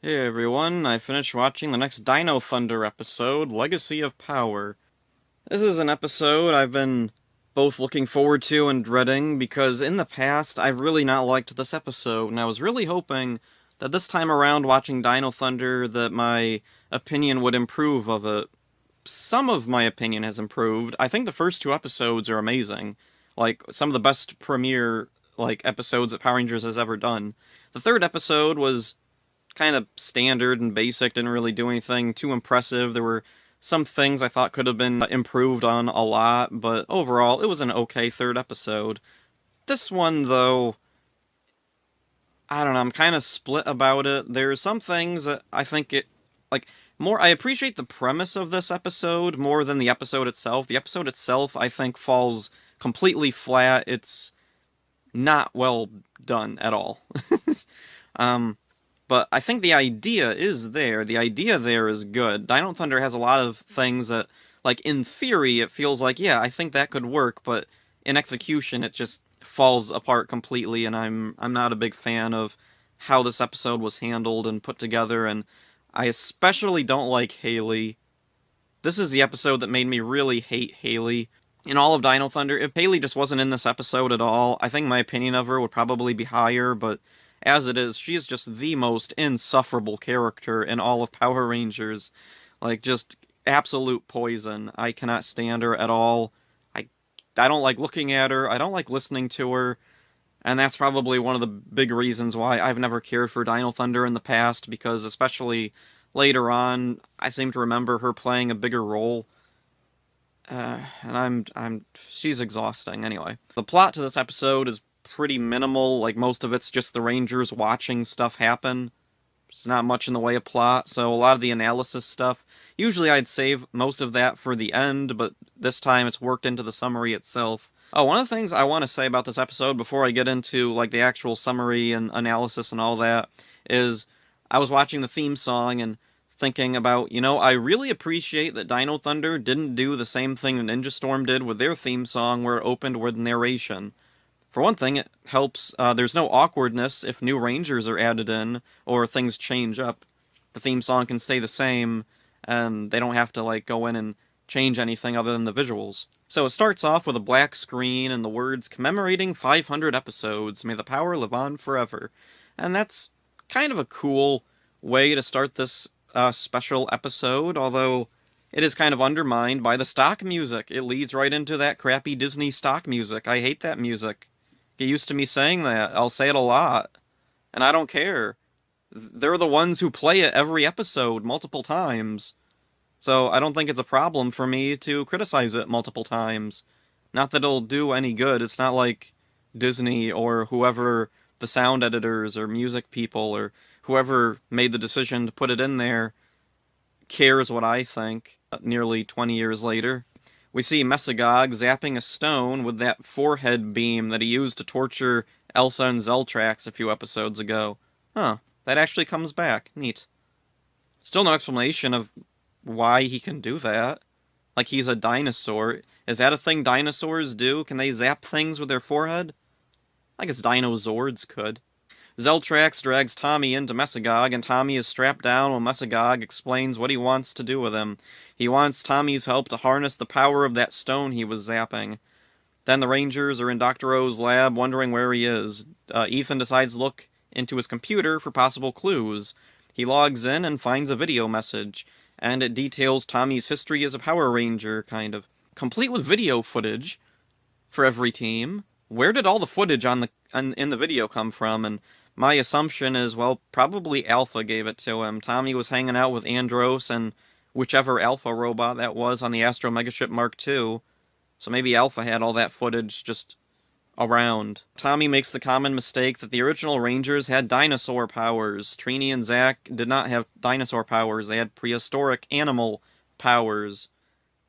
Hey everyone, I finished watching the next Dino Thunder episode, Legacy of Power. This is an episode I've been both looking forward to and dreading because in the past I've really not liked this episode, and I was really hoping that this time around watching Dino Thunder that my opinion would improve of it. Some of my opinion has improved. I think the first two episodes are amazing. Like some of the best premiere episodes that Power Rangers has ever done. The third episode was kind of standard and basic, didn't really do anything too impressive. There were some things I thought could have been improved on a lot, but overall, it was an okay third episode. This one, though, I don't know, I'm kind of split about it. There's some things that I think like, more, I appreciate the premise of this episode more than the episode itself. The episode itself, I think, falls completely flat. It's not well done at all. um, But I think the idea is there. The idea there is good. Dino Thunder has a lot of things that, like, in theory, it feels like, yeah, I think that could work, but in execution, it just falls apart completely, and I'm not a big fan of how this episode was handled and put together, and I especially don't like Haley. This is the episode that made me really hate Haley. In all of Dino Thunder, if Haley just wasn't in this episode at all, I think my opinion of her would probably be higher, but as it is, she is just the most insufferable character in all of Power Rangers. Like, just absolute poison. I cannot stand her at all. I, I don't like looking at her, I don't like listening to her, and that's probably one of the big reasons why I've never cared for Dino Thunder in the past, because especially later on, I seem to remember her playing a bigger role. And she's exhausting anyway. The plot to this episode is pretty minimal, like most of it's just the Rangers watching stuff happen. There's not much in the way of plot, so a lot of the analysis stuff, usually I'd save most of that for the end, but this time it's worked into the summary itself. Oh, one of the things I want to say about this episode before I get into like the actual summary and analysis and all that is I was watching the theme song and thinking about, I really appreciate that Dino Thunder didn't do the same thing that Ninja Storm did with their theme song where it opened with narration. For one thing, it helps, there's no awkwardness if new Rangers are added in or things change up. The theme song can stay the same, and they don't have to, like, go in and change anything other than the visuals. So it starts off with a black screen and the words commemorating 500 episodes, may the power live on forever. And that's kind of a cool way to start this special episode, although it is kind of undermined by the stock music. It leads right into that crappy Disney stock music. I hate that music. Get used to me saying that. I'll say it a lot. And I don't care. They're the ones who play it every episode multiple times. So I don't think it's a problem for me to criticize it multiple times. Not that it'll do any good. It's not like Disney or whoever the sound editors or music people or whoever made the decision to put it in there cares what I think nearly 20 years later. We see Mesagog zapping a stone with that forehead beam that he used to torture Elsa and Zeltrax a few episodes ago. Huh, that actually comes back. Neat. Still no explanation of why he can do that. Like he's a dinosaur. Is that a thing dinosaurs do? Can they zap things with their forehead? I guess dinosaurs could. Zeltrax drags Tommy into Mesagog, and Tommy is strapped down while Mesagog explains what he wants to do with him. He wants Tommy's help to harness the power of that stone he was zapping. Then the Rangers are in Dr. O's lab wondering where he is. Ethan decides to look into his computer for possible clues. He logs in and finds a video message, and it details Tommy's history as a Power Ranger, kind of. Complete with video footage for every team. Where did all the footage in the video come from? And my assumption is, well, probably Alpha gave it to him. Tommy was hanging out with Andros and whichever Alpha robot that was on the Astro Megaship Mark II. So maybe Alpha had all that footage just around. Tommy makes the common mistake that the original Rangers had dinosaur powers. Trini and Zack did not have dinosaur powers. They had prehistoric animal powers.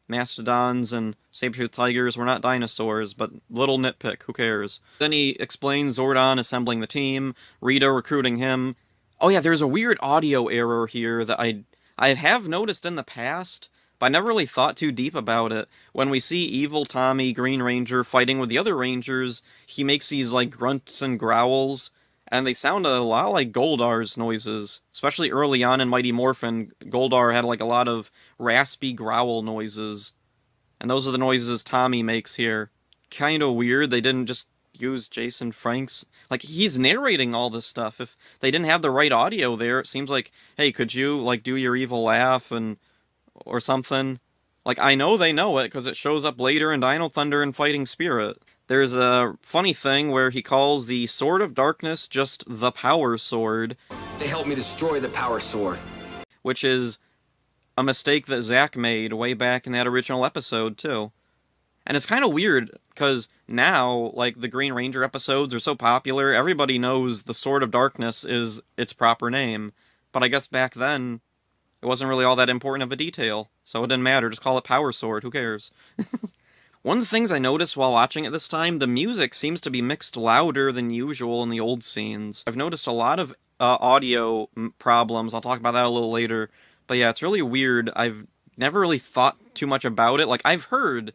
Mastodons and saber-toothed tigers were not dinosaurs, but little nitpick, who cares? Then he explains Zordon assembling the team, Rita recruiting him. Oh yeah, there's a weird audio error here that I have noticed in the past, but I never really thought too deep about it. When we see evil Tommy, Green Ranger, fighting with the other Rangers, he makes these like grunts and growls, and they sound a lot like Goldar's noises, especially early on in Mighty Morphin. Goldar had like a lot of raspy growl noises, and those are the noises Tommy makes here. Kind of weird they didn't just use Jason Franks. Like, he's narrating all this stuff. If they didn't have the right audio there, it seems like, hey, could you like do your evil laugh and or something? Like, I know they know it because it shows up later in Dino Thunder and Fighting Spirit. There's a funny thing where he calls the Sword of Darkness just the Power Sword. They helped me destroy the Power Sword. Which is a mistake that Zack made way back in that original episode, too. And it's kind of weird, because now, like, the Green Ranger episodes are so popular, everybody knows the Sword of Darkness is its proper name. But I guess back then, it wasn't really all that important of a detail, so it didn't matter, just call it Power Sword, who cares? One of the things I noticed while watching it this time, the music seems to be mixed louder than usual in the old scenes. I've noticed a lot of audio problems, I'll talk about that a little later, but yeah, it's really weird. I've never really thought too much about it. Like, I've heard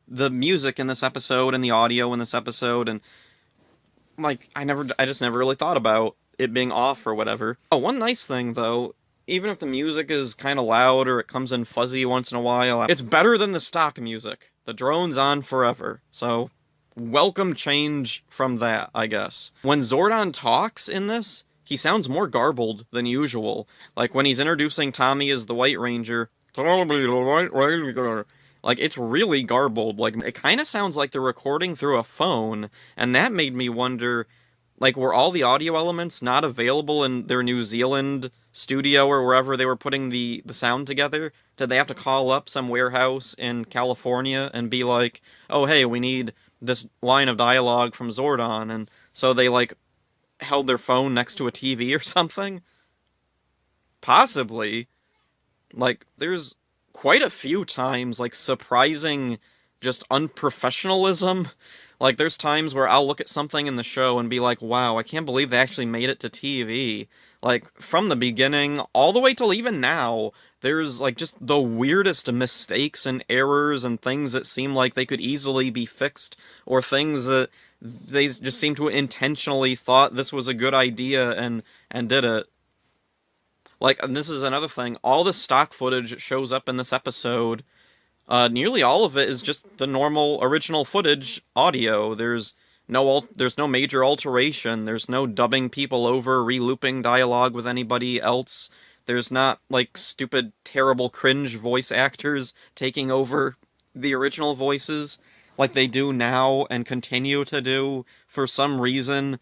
the music in this episode and the audio in this episode, and like, I just never really thought about it being off or whatever. Oh, one nice thing, though, even if the music is kind of loud or it comes in fuzzy once in a while, it's better than the stock music. The drone's on forever, so welcome change from that, I guess. When Zordon talks in this, he sounds more garbled than usual. Like, when he's introducing Tommy as the White Ranger, like, it's really garbled. Like, it kind of sounds like they're recording through a phone, and that made me wonder, like, were all the audio elements not available in their New Zealand studio or wherever they were putting the sound together? Did they have to call up some warehouse in California and be like, oh, hey, we need this line of dialogue from Zordon, and so they, like, held their phone next to a TV or something? Possibly. Like, there's quite a few times, like, surprising just unprofessionalism. Like, there's times where I'll look at something in the show and be like, wow, I can't believe they actually made it to TV. Like, from the beginning, all the way till even now, there's, like, just the weirdest mistakes and errors and things that seem like they could easily be fixed, or things that they just seem to intentionally thought this was a good idea and did it. Like, and this is another thing, all the stock footage that shows up in this episode, nearly all of it is just the normal original footage audio. There's no major alteration. There's no dubbing people over, re-looping dialogue with anybody else. There's not, like, stupid, terrible, cringe voice actors taking over the original voices like they do now and continue to do for some reason.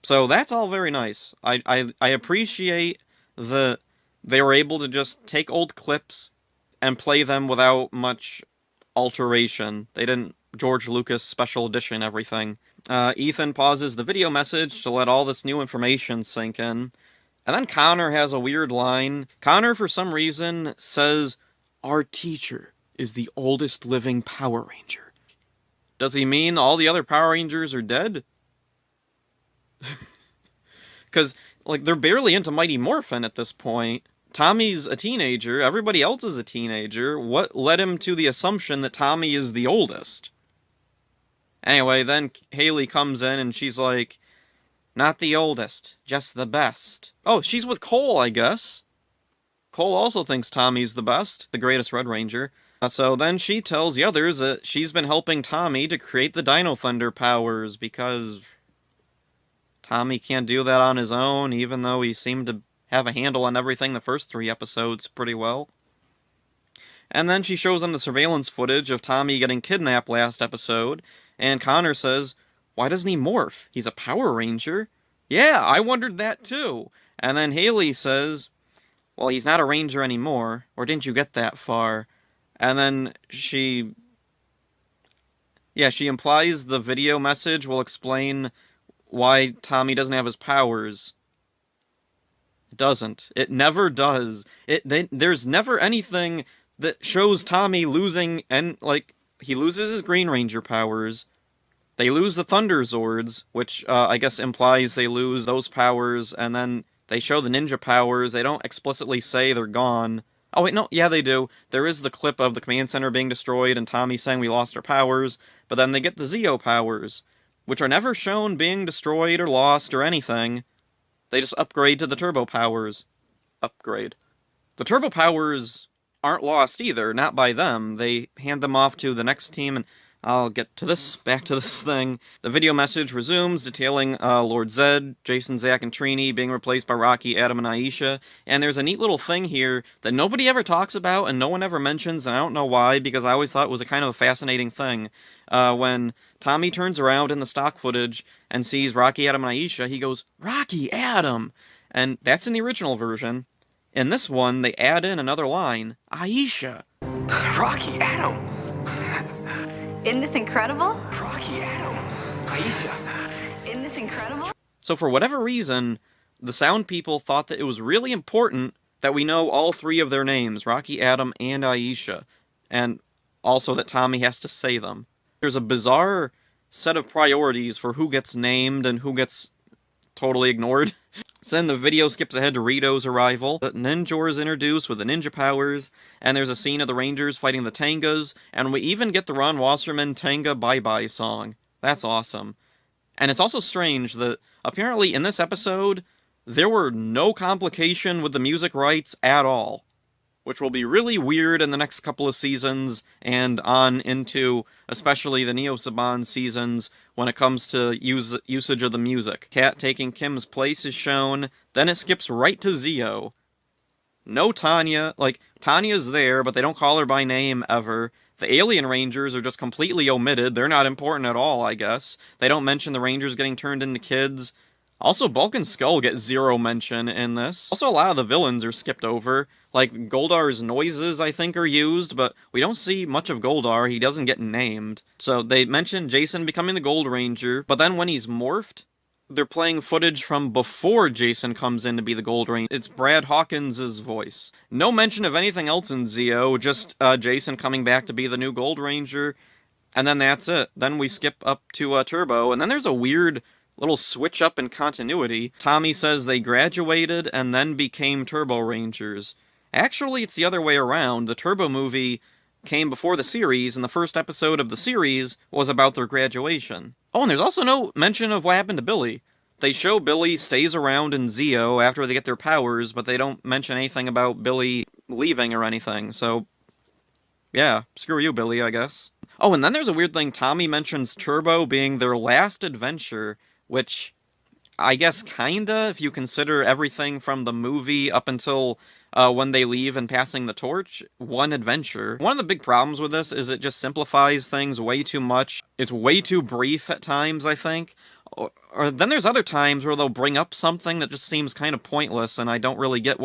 So that's all very nice. I appreciate that they were able to just take old clips and play them without much alteration. They didn't George Lucas special edition everything. Ethan pauses the video message to let all this new information sink in. And then Connor has a weird line. Connor, for some reason, says, "Our teacher is the oldest living Power Ranger." Does he mean all the other Power Rangers are dead? Because, like, they're barely into Mighty Morphin at this point. Tommy's a teenager, everybody else is a teenager. What led him to the assumption that Tommy is the oldest? Anyway, then Haley comes in and she's like, "Not the oldest, just the best." Oh, she's with Cole, I guess. Cole also thinks Tommy's the best, the greatest Red Ranger. So then she tells the others that she's been helping Tommy to create the Dino Thunder powers because Tommy can't do that on his own, even though he seemed to have a handle on everything the first 3 episodes pretty well. And then she shows them the surveillance footage of Tommy getting kidnapped last episode, and Connor says, "Why doesn't he morph? He's a Power Ranger." Yeah, I wondered that too. And then Haley says, "Well, he's not a Ranger anymore, or didn't you get that far?" And then she implies the video message will explain why Tommy doesn't have his powers. It doesn't. It never does. There's never anything that shows Tommy losing, and, like, he loses his Green Ranger powers. They lose the Thunder Zords, which I guess implies they lose those powers, and then they show the ninja powers. They don't explicitly say they're gone. Oh, wait, no, yeah, they do. There is the clip of the command center being destroyed and Tommy saying we lost our powers, but then they get the Zeo powers. which are never shown being destroyed or lost or anything. They just upgrade to the turbo powers. Upgrade. The turbo powers aren't lost either, not by them. They hand them off to the next team, and I'll get to this, back to this thing. The video message resumes, detailing Lord Zed, Jason, Zack, and Trini being replaced by Rocky, Adam, and Aisha. And there's a neat little thing here that nobody ever talks about and no one ever mentions, and I don't know why, because I always thought it was a kind of a fascinating thing. When Tommy turns around in the stock footage and sees Rocky, Adam, and Aisha, he goes, "Rocky, Adam!" And that's in the original version. In this one, they add in another line, Aisha. Rocky, Adam! Isn't this incredible? Rocky, Adam! Aisha! Isn't this incredible? So for whatever reason, the sound people thought that it was really important that we know all three of their names, Rocky, Adam, and Aisha, and also that Tommy has to say them. There's a bizarre set of priorities for who gets named and who gets totally ignored. So then the video skips ahead to Rito's arrival. The Ninjor is introduced with the ninja powers, and there's a scene of the Rangers fighting the Tangas, and we even get the Ron Wasserman Tanga Bye Bye song. That's awesome. And it's also strange that apparently in this episode, there were no complication with the music rights at all, which will be really weird in the next couple of seasons and on into especially the Neo Saban seasons when it comes to usage of the music. Kat taking Kim's place is shown, then it skips right to Zio. No Tanya, Tanya's there, but they don't call her by name ever. The Alien Rangers are just completely omitted. They're not important at all, I guess. They don't mention the Rangers getting turned into kids. Also, Bulk and Skull get zero mention in this. Also, a lot of the villains are skipped over. Like, Goldar's noises, I think, are used, but we don't see much of Goldar. He doesn't get named. So they mention Jason becoming the Gold Ranger, but then when he's morphed, they're playing footage from before Jason comes in to be the Gold Ranger. It's Brad Hawkins' voice. No mention of anything else in Zio, just Jason coming back to be the new Gold Ranger, and then that's it. Then we skip up to Turbo, and then there's a weird little switch up in continuity. Tommy says they graduated and then became Turbo Rangers. Actually, it's the other way around. The Turbo movie came before the series, and the first episode of the series was about their graduation. Oh, and there's also no mention of what happened to Billy. They show Billy stays around in Zio after they get their powers, but they don't mention anything about Billy leaving or anything, so yeah, screw you, Billy, I guess. Oh, and then there's a weird thing. Tommy mentions Turbo being their last adventure, which I guess kinda, if you consider everything from the movie up until when they leave and passing the torch, one adventure. One of the big problems with this is it just simplifies things way too much. It's way too brief at times, I think. Or then there's other times where they'll bring up something that just seems kind of pointless, and I don't really get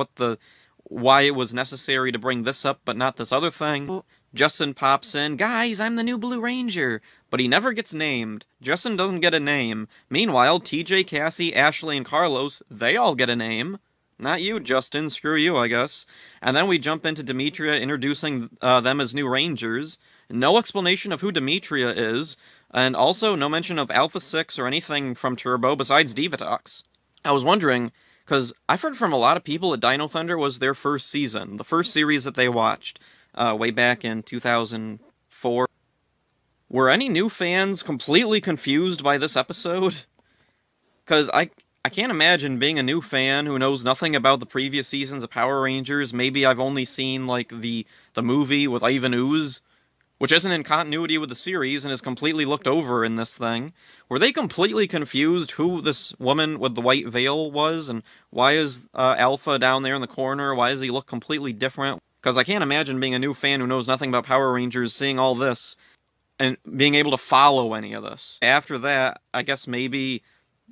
why it was necessary to bring this up but not this other thing. Justin pops in, "Guys, I'm the new Blue Ranger," but he never gets named. Justin doesn't get a name. Meanwhile, TJ, Cassie, Ashley, and Carlos, they all get a name. Not you, Justin. Screw you, I guess. And then we jump into Demetria introducing them as new Rangers. No explanation of who Demetria is, and also no mention of Alpha 6 or anything from Turbo besides Divatox. I was wondering, because I've heard from a lot of people that Dino Thunder was their first season, the first series that they watched, way back in 2004. Were any new fans completely confused by this episode? Because I can't imagine being a new fan who knows nothing about the previous seasons of Power Rangers. Maybe I've only seen, the movie with Ivan Ooze, which isn't in continuity with the series and is completely looked over in this thing. Were they completely confused who this woman with the white veil was, and why is Alpha down there in the corner? Why does he look completely different? Because I can't imagine being a new fan who knows nothing about Power Rangers, seeing all this, and being able to follow any of this. After that, I guess maybe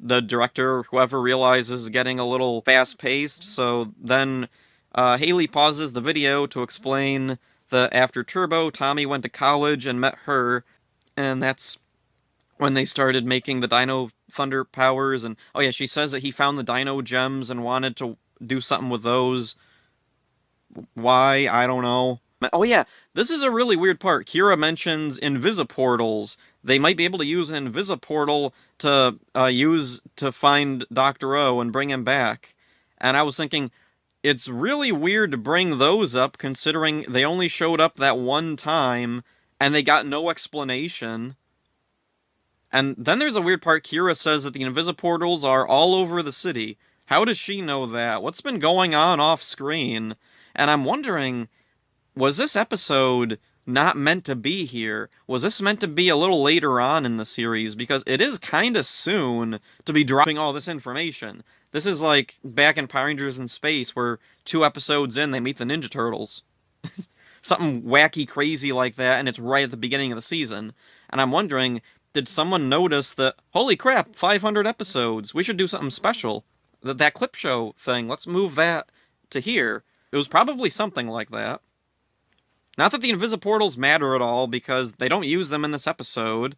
the director or whoever realizes getting a little fast-paced, so then Haley pauses the video to explain that after Turbo, Tommy went to college and met her, and that's when they started making the Dino Thunder powers, and oh yeah, she says that he found the Dino gems and wanted to do something with those. Why? I don't know. Oh yeah, this is a really weird part. Kira mentions invisiportals. They might be able to use an invisiportal to use to find Dr. O and bring him back. And I was thinking, it's really weird to bring those up, considering they only showed up that one time, and they got no explanation. And then there's a weird part. Kira says that the invisiportals are all over the city. How does she know that? What's been going on off screen? And I'm wondering, was this episode not meant to be here? Was this meant to be a little later on in the series? Because it is kind of soon to be dropping all this information. This is like back in Power Rangers in Space, where 2 episodes in, they meet the Ninja Turtles. Something wacky, crazy like that, and it's right at the beginning of the season. And I'm wondering, did someone notice that, holy crap, 500 episodes, we should do something special? That clip show thing, let's move that to here. It was probably something like that. Not that the invisiportals matter at all, because they don't use them in this episode.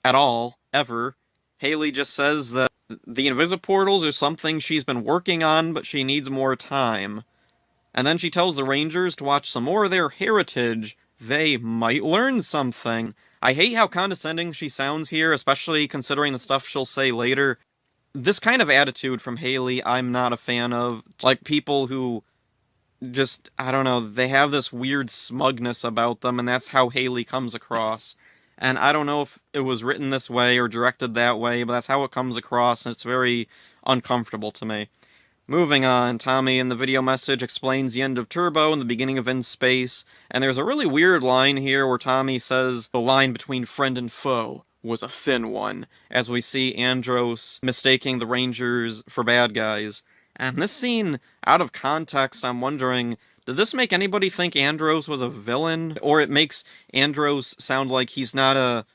At all. Ever. Haley just says that the invisiportals are something she's been working on, but she needs more time. And then she tells the Rangers to watch some more of their heritage. They might learn something. I hate how condescending she sounds here, especially considering the stuff she'll say later. This kind of attitude from Haley, I'm not a fan of. Like, people who just, I don't know, they have this weird smugness about them, and that's how Haley comes across. And I don't know if it was written this way or directed that way, but that's how it comes across, and it's very uncomfortable to me. Moving on, Tommy in the video message explains the end of Turbo and the beginning of In Space, and there's a really weird line here where Tommy says the line between friend and foe was a thin one, as we see Andros mistaking the Rangers for bad guys. And this scene, out of context, I'm wondering, did this make anybody think Andros was a villain? Or it makes Andros sound like he's not a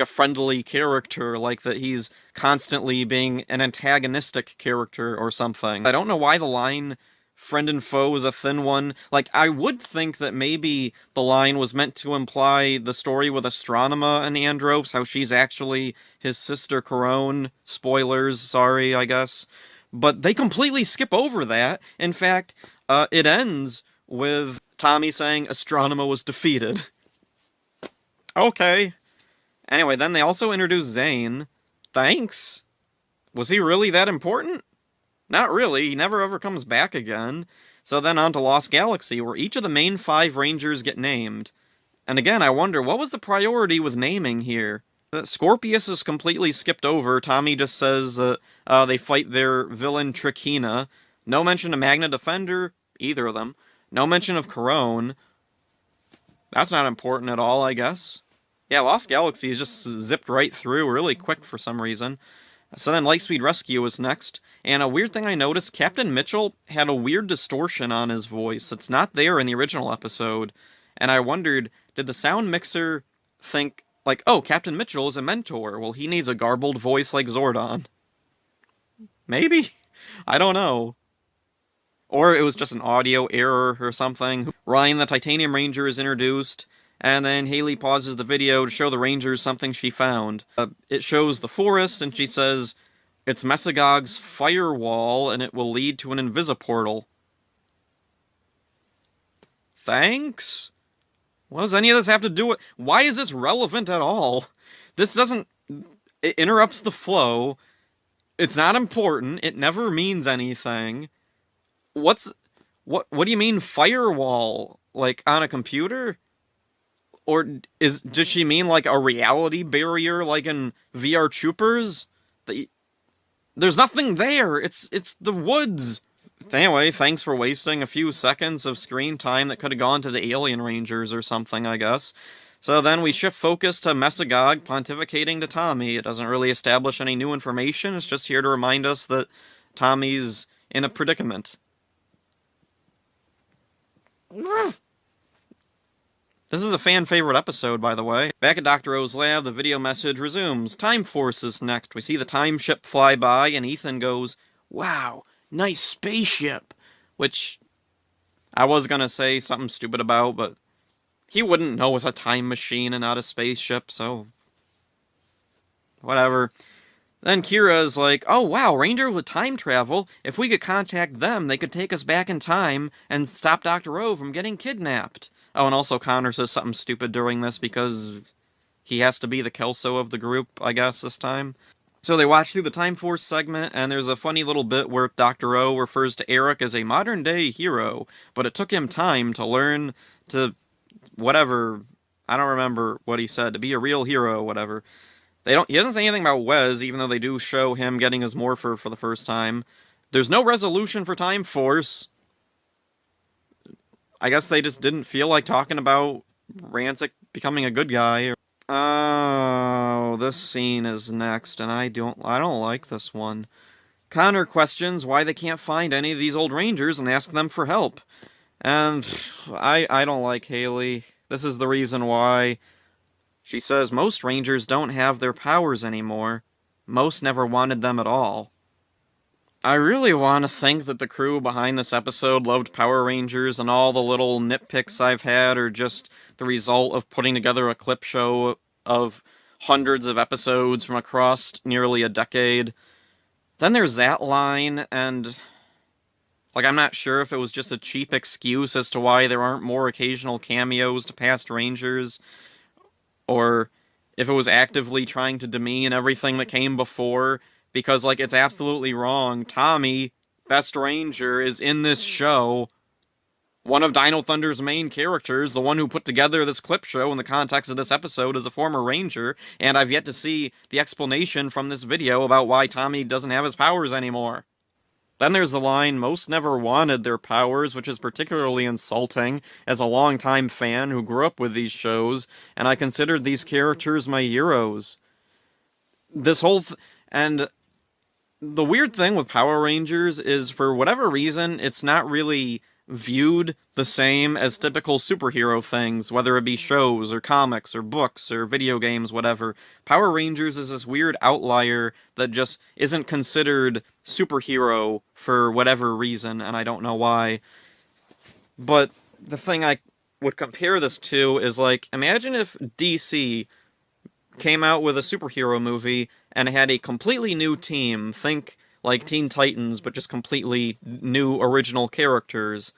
friendly character, like that he's constantly being an antagonistic character or something. I don't know why the line friend and foe is a thin one. Like, I would think that maybe the line was meant to imply the story with Astronema and Andros, how she's actually his sister Corone. Spoilers, sorry, I guess. But they completely skip over that. In fact, it ends with Tommy saying Astronema was defeated. Okay. Anyway, then they also introduce Zane. Thanks? Was he really that important? Not really, he never ever comes back again. So then on to Lost Galaxy, where each of the main 5 Rangers get named. And again, I wonder, what was the priority with naming here? Scorpius is completely skipped over. Tommy just says that they fight their villain Trikina. No mention of Magna Defender, either of them. No mention of Corone. That's not important at all, I guess. Yeah, Lost Galaxy is just zipped right through really quick for some reason. So then Lightspeed Rescue was next, and a weird thing I noticed, Captain Mitchell had a weird distortion on his voice that's not there in the original episode. And I wondered, did the sound mixer think, like, oh, Captain Mitchell is a mentor, well, he needs a garbled voice like Zordon. Maybe? I don't know. Or it was just an audio error or something. Ryan the Titanium Ranger is introduced, and then Haley pauses the video to show the Rangers something she found. It shows the forest, and she says, it's Mesogog's firewall, and it will lead to an invisiportal. Thanks? What does any of this have to do with... Why is this relevant at all? This doesn't... It interrupts the flow. It's not important. It never means anything. What do you mean firewall? Like, on a computer? Or does she mean like a reality barrier like in VR Troopers? There's nothing there. It's the woods. Anyway, thanks for wasting a few seconds of screen time that could have gone to the Alien Rangers or something, I guess. So then we shift focus to Mesogog pontificating to Tommy. It doesn't really establish any new information. It's just here to remind us that Tommy's in a predicament. This is a fan-favorite episode, by the way. Back at Dr. O's lab, the video message resumes. Time Force is next. We see the time ship fly by, and Ethan goes, wow, nice spaceship. Which I was gonna say something stupid about, but he wouldn't know it's a time machine and not a spaceship, so... whatever. Then Kira's like, oh wow, Ranger with time travel. If we could contact them, they could take us back in time and stop Dr. O from getting kidnapped. Oh, and also Connor says something stupid during this because he has to be the Kelso of the group, I guess, this time. So they watch through the Time Force segment, and there's a funny little bit where Dr. O refers to Eric as a modern-day hero, but it took him time to learn to... whatever. I don't remember what he said. To be a real hero, whatever. He doesn't say anything about Wes, even though they do show him getting his morpher for the first time. There's no resolution for Time Force. I guess they just didn't feel like talking about Rancic becoming a good guy. Oh, this scene is next, and I don't like this one. Connor questions why they can't find any of these old Rangers and ask them for help. And I don't like Haley. This is the reason why. She says most Rangers don't have their powers anymore. Most never wanted them at all. I really want to think that the crew behind this episode loved Power Rangers, and all the little nitpicks I've had are just the result of putting together a clip show of hundreds of episodes from across nearly a decade. Then there's that line, and I'm not sure if it was just a cheap excuse as to why there aren't more occasional cameos to past Rangers, or if it was actively trying to demean everything that came before, because, it's absolutely wrong. Tommy, Best Ranger, is in this show. One of Dino Thunder's main characters, the one who put together this clip show in the context of this episode, is a former Ranger, and I've yet to see the explanation from this video about why Tommy doesn't have his powers anymore. Then there's the line, most never wanted their powers, which is particularly insulting as a longtime fan who grew up with these shows, and I considered these characters my heroes. And the weird thing with Power Rangers is, for whatever reason, it's not really viewed the same as typical superhero things, whether it be shows or comics or books or video games, whatever. Power Rangers is this weird outlier that just isn't considered superhero for whatever reason, and I don't know why. But the thing I would compare this to is, imagine if DC came out with a superhero movie and had a completely new team. Think like Teen Titans, but just completely new original characters.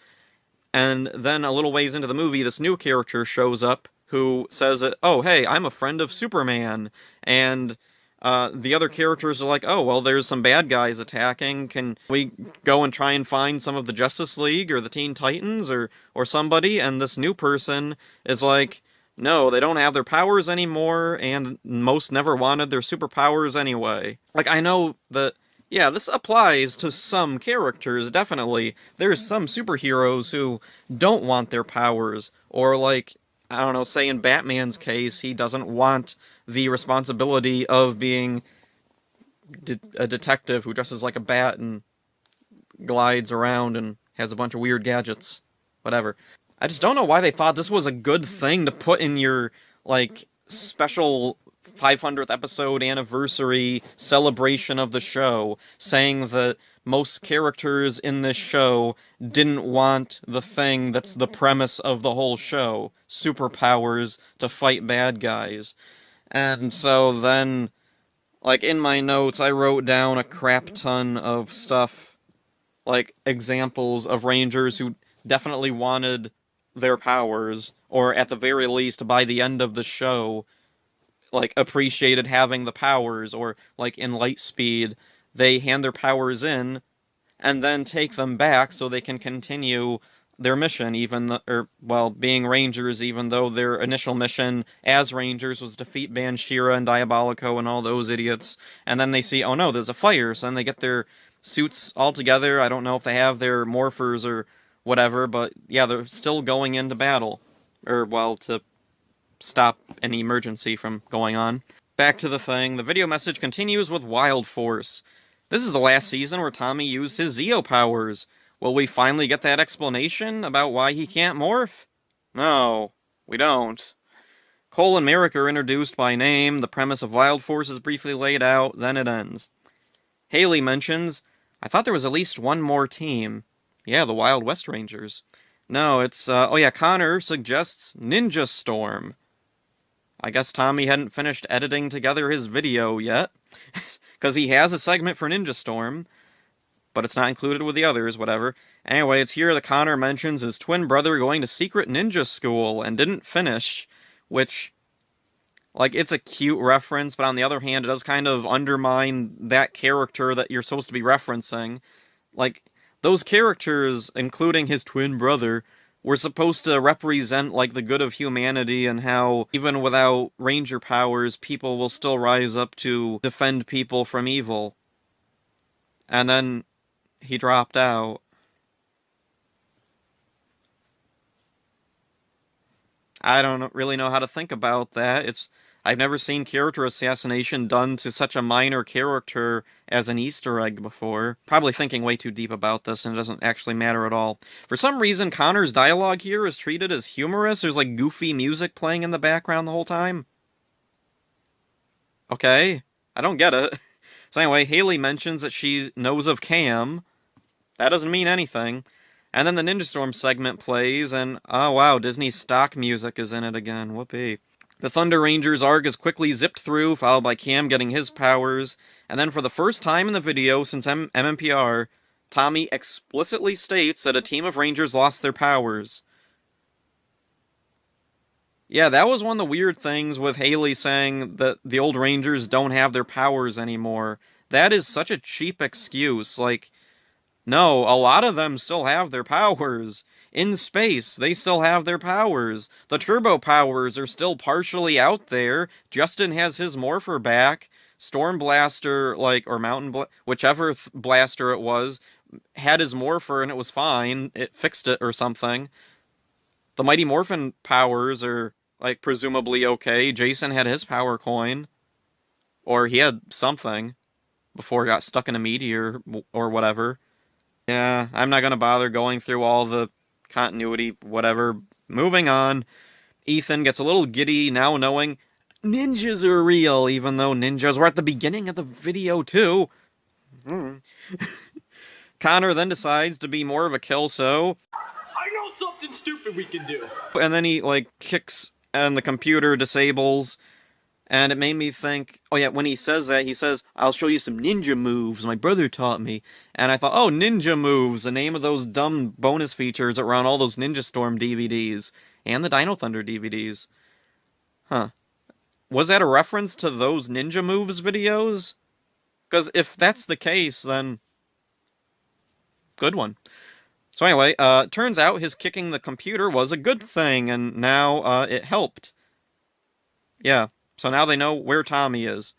And then a little ways into the movie, this new character shows up who says, oh, hey, I'm a friend of Superman. And the other characters are like, oh, well, there's some bad guys attacking. Can we go and try and find some of the Justice League or the Teen Titans or somebody? And this new person is like, no, they don't have their powers anymore, and most never wanted their superpowers anyway. I know that, yeah, this applies to some characters, definitely. There's some superheroes who don't want their powers, or I don't know, say in Batman's case, he doesn't want the responsibility of being a detective who dresses like a bat and glides around and has a bunch of weird gadgets. Whatever. I just don't know why they thought this was a good thing to put in your, special 500th episode anniversary celebration of the show, saying that most characters in this show didn't want the thing that's the premise of the whole show, superpowers to fight bad guys. And so then, in my notes, I wrote down a crap ton of stuff, examples of Rangers who definitely wanted their powers, or at the very least, by the end of the show, appreciated having the powers, or, in Lightspeed, they hand their powers in, and then take them back so they can continue their mission, being Rangers, even though their initial mission as Rangers was defeat Banshira and Diabolico and all those idiots, and then they see, oh no, there's a fire, so then they get their suits all together. I don't know if they have their morphers or whatever, but yeah, they're still going into battle. To stop any emergency from going on. Back to the thing, the video message continues with Wild Force. This is the last season where Tommy used his Zeo powers. Will we finally get that explanation about why he can't morph? No, we don't. Cole and Merrick are introduced by name, the premise of Wild Force is briefly laid out, then it ends. Haley mentions, I thought there was at least one more team. Yeah, the Wild West Rangers. No, it's, Connor suggests Ninja Storm. I guess Tommy hadn't finished editing together his video yet, because he has a segment for Ninja Storm, but it's not included with the others, whatever. Anyway, it's here that Connor mentions his twin brother going to secret ninja school and didn't finish, which, it's a cute reference, but on the other hand, it does kind of undermine that character that you're supposed to be referencing. Those characters, including his twin brother, were supposed to represent, like, the good of humanity and how, even without ranger powers, people will still rise up to defend people from evil. And then he dropped out. I don't really know how to think about that. I've never seen character assassination done to such a minor character as an Easter egg before. Probably thinking way too deep about this, and it doesn't actually matter at all. For some reason, Connor's dialogue here is treated as humorous. There's like goofy music playing in the background the whole time. Okay, I don't get it. So anyway, Haley mentions that she knows of Cam. That doesn't mean anything. And then the Ninja Storm segment plays, and oh wow, Disney's stock music is in it again. Whoopee. The Thunder Rangers arc is quickly zipped through, followed by Cam getting his powers, and then for the first time in the video since MMPR, Tommy explicitly states that a team of Rangers lost their powers. Yeah, that was one of the weird things with Haley saying that the old Rangers don't have their powers anymore. That is such a cheap excuse. Like, no, a lot of them still have their powers. In space, they still have their powers. The turbo powers are still partially out there. Justin has his morpher back. Storm Blaster, like, or whichever blaster it was, had his morpher and it was fine. It fixed it or something. The Mighty Morphin powers are, like, presumably okay. Jason had his power coin. Or he had something before he got stuck in a meteor or whatever. Yeah, I'm not going to bother going through all the continuity, whatever. Moving on. Ethan gets a little giddy now knowing ninjas are real, even though ninjas were at the beginning of the video too. Connor then decides to be more of a Kelso. I know something stupid we can do. And then he, like, kicks and the computer disables. And it made me think, oh yeah, when he says that, he says, I'll show you some ninja moves my brother taught me. And I thought, oh, Ninja Moves, the name of those dumb bonus features that were on all those Ninja Storm DVDs. And the Dino Thunder DVDs. Huh. Was that a reference to those Ninja Moves videos? Because if that's the case, then good one. So anyway, turns out his kicking the computer was a good thing, and now it helped. Yeah. So now they know where Tommy is.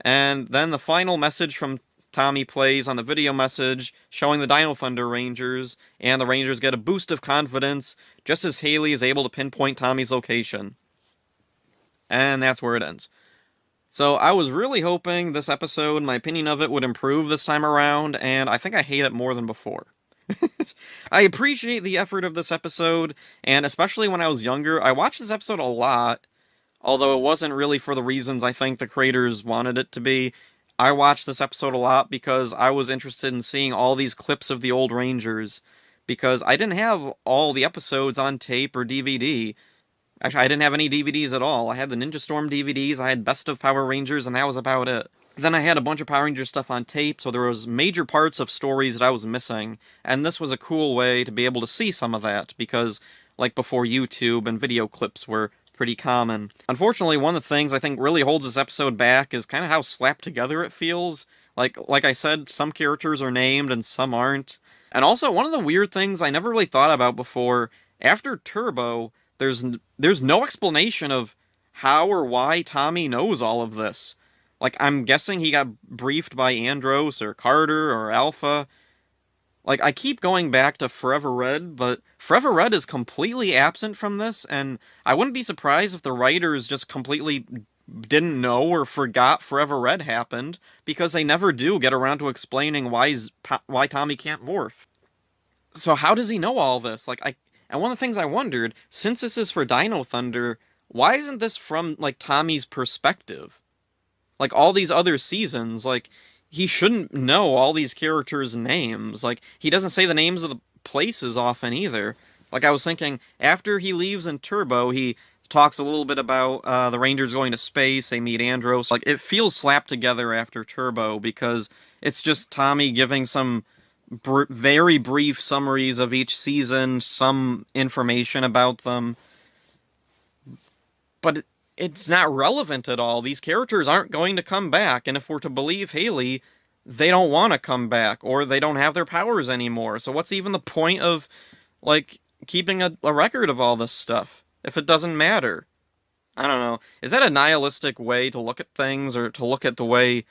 And then the final message from Tommy plays on the video message, showing the Dino Thunder Rangers, and the Rangers get a boost of confidence, just as Haley is able to pinpoint Tommy's location. And that's where it ends. So I was really hoping this episode, my opinion of it, would improve this time around, and I think I hate it more than before. I appreciate the effort of this episode, and especially when I was younger, I watched this episode a lot. Although it wasn't really for the reasons I think the creators wanted it to be. I watched this episode a lot because I was interested in seeing all these clips of the old Rangers. Because I didn't have all the episodes on tape or DVD. Actually, I didn't have any DVDs at all. I had the Ninja Storm DVDs, I had Best of Power Rangers, and that was about it. Then I had a bunch of Power Rangers stuff on tape, so there was major parts of stories that I was missing. And this was a cool way to be able to see some of that, because, like before YouTube and video clips were pretty common. Unfortunately, one of the things I think really holds this episode back is kind of how slapped together it feels. Like I said, some characters are named and some aren't. And also, one of the weird things I never really thought about before, after Turbo, there's no explanation of how or why Tommy knows all of this. Like, I'm guessing he got briefed by Andros or Carter or Alpha. Like, I keep going back to Forever Red, but Forever Red is completely absent from this, and I wouldn't be surprised if the writers just completely didn't know or forgot Forever Red happened, because they never do get around to explaining why Tommy can't morph. So how does he know all this? And one of the things I wondered, since this is for Dino Thunder, why isn't this from, like, Tommy's perspective? Like, all these other seasons, like, he shouldn't know all these characters' names. Like, he doesn't say the names of the places often either. Like, I was thinking, after he leaves in Turbo, he talks a little bit about the Rangers going to space, they meet Andros. Like, it feels slapped together after Turbo, because it's just Tommy giving some very brief summaries of each season, some information about them. But it's not relevant at all. These characters aren't going to come back, and if we're to believe Haley, they don't want to come back, or they don't have their powers anymore. So what's even the point of, like, keeping a record of all this stuff if it doesn't matter? I don't know. Is that a nihilistic way to look at things, or to look at the way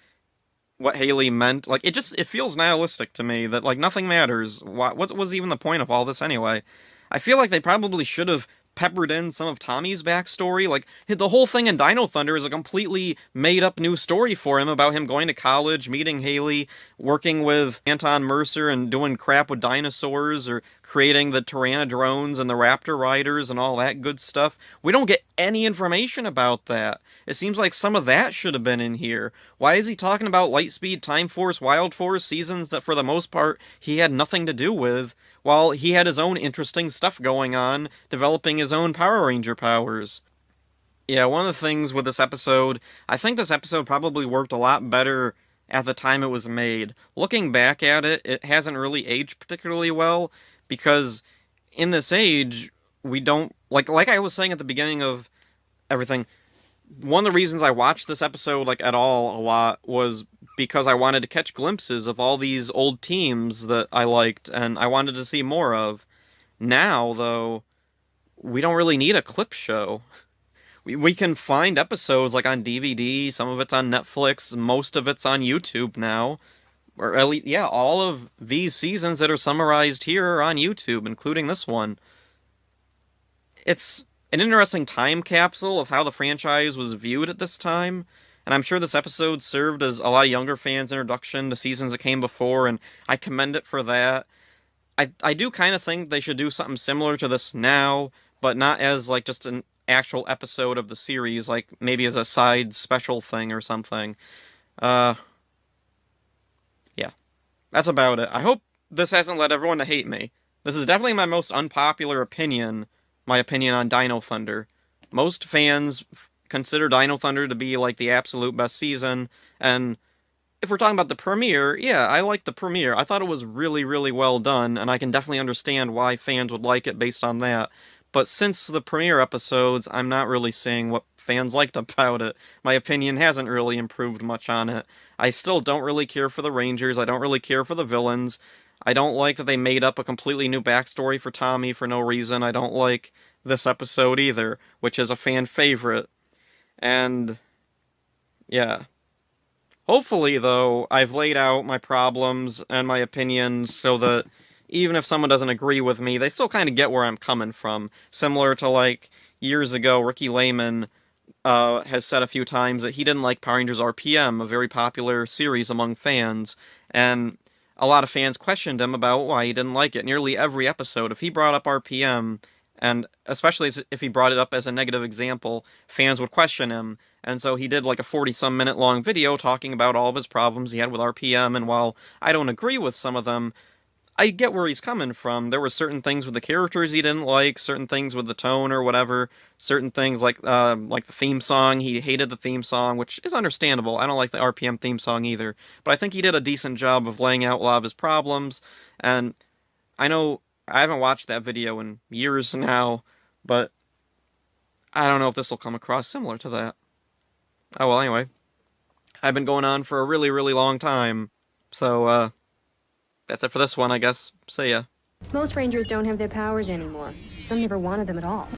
what Haley meant? Like, it feels nihilistic to me that, like, nothing matters. What was even the point of all this anyway? I feel like they probably should have peppered in some of Tommy's backstory. Like, the whole thing in Dino Thunder is a completely made-up new story for him about him going to college, meeting Haley, working with Anton Mercer, and doing crap with dinosaurs, or creating the Tyrannodrones and the Raptor Riders and all that good stuff. We don't get any information about that. It seems like some of that should have been in here. Why is he talking about Lightspeed, Time Force, Wild Force, seasons that for the most part he had nothing to do with, while he had his own interesting stuff going on, developing his own Power Ranger powers? Yeah, one of the things with this episode, I think this episode probably worked a lot better at the time it was made. Looking back at it, it hasn't really aged particularly well, because in this age, we don't, like I was saying at the beginning of everything, one of the reasons I watched this episode, like, at all a lot was because I wanted to catch glimpses of all these old teams that I liked and I wanted to see more of. Now, though, we don't really need a clip show. We can find episodes, like, on DVD, some of it's on Netflix, most of it's on YouTube now. Or at least, yeah, all of these seasons that are summarized here are on YouTube, including this one. It's an interesting time capsule of how the franchise was viewed at this time, and I'm sure this episode served as a lot of younger fans' introduction to seasons that came before, and I commend it for that. I do kind of think they should do something similar to this now, but not as, like, just an actual episode of the series, like, maybe as a side special thing or something. Yeah. That's about it. I hope this hasn't led everyone to hate me. This is definitely my most unpopular opinion, my opinion on Dino Thunder. Most fans consider Dino Thunder to be, like, the absolute best season, and if we're talking about the premiere, yeah, I like the premiere. I thought it was really, really well done, and I can definitely understand why fans would like it based on that. But since the premiere episodes, I'm not really seeing what fans liked about it. My opinion hasn't really improved much on it. I still don't really care for the Rangers. I don't really care for the villains. I don't like that they made up a completely new backstory for Tommy for no reason. I don't like this episode either, which is a fan favorite. And yeah. Hopefully, though, I've laid out my problems and my opinions so that even if someone doesn't agree with me, they still kind of get where I'm coming from. Similar to, like, years ago, Ricky Lehman has said a few times that he didn't like Power Rangers RPM, a very popular series among fans, and a lot of fans questioned him about why he didn't like it. Nearly every episode, if he brought up RPM, and especially if he brought it up as a negative example, fans would question him. And so he did, like, a 40-some minute long video talking about all of his problems he had with RPM, and while I don't agree with some of them, I get where he's coming from. There were certain things with the characters he didn't like, certain things with the tone or whatever, certain things like the theme song. He hated the theme song, which is understandable. I don't like the RPM theme song either, but I think he did a decent job of laying out a lot of his problems, and I know I haven't watched that video in years now, but I don't know if this will come across similar to that. Oh, well, anyway. I've been going on for a really, really long time. So, that's it for this one, I guess. See ya. Most Rangers don't have their powers anymore. Some never wanted them at all.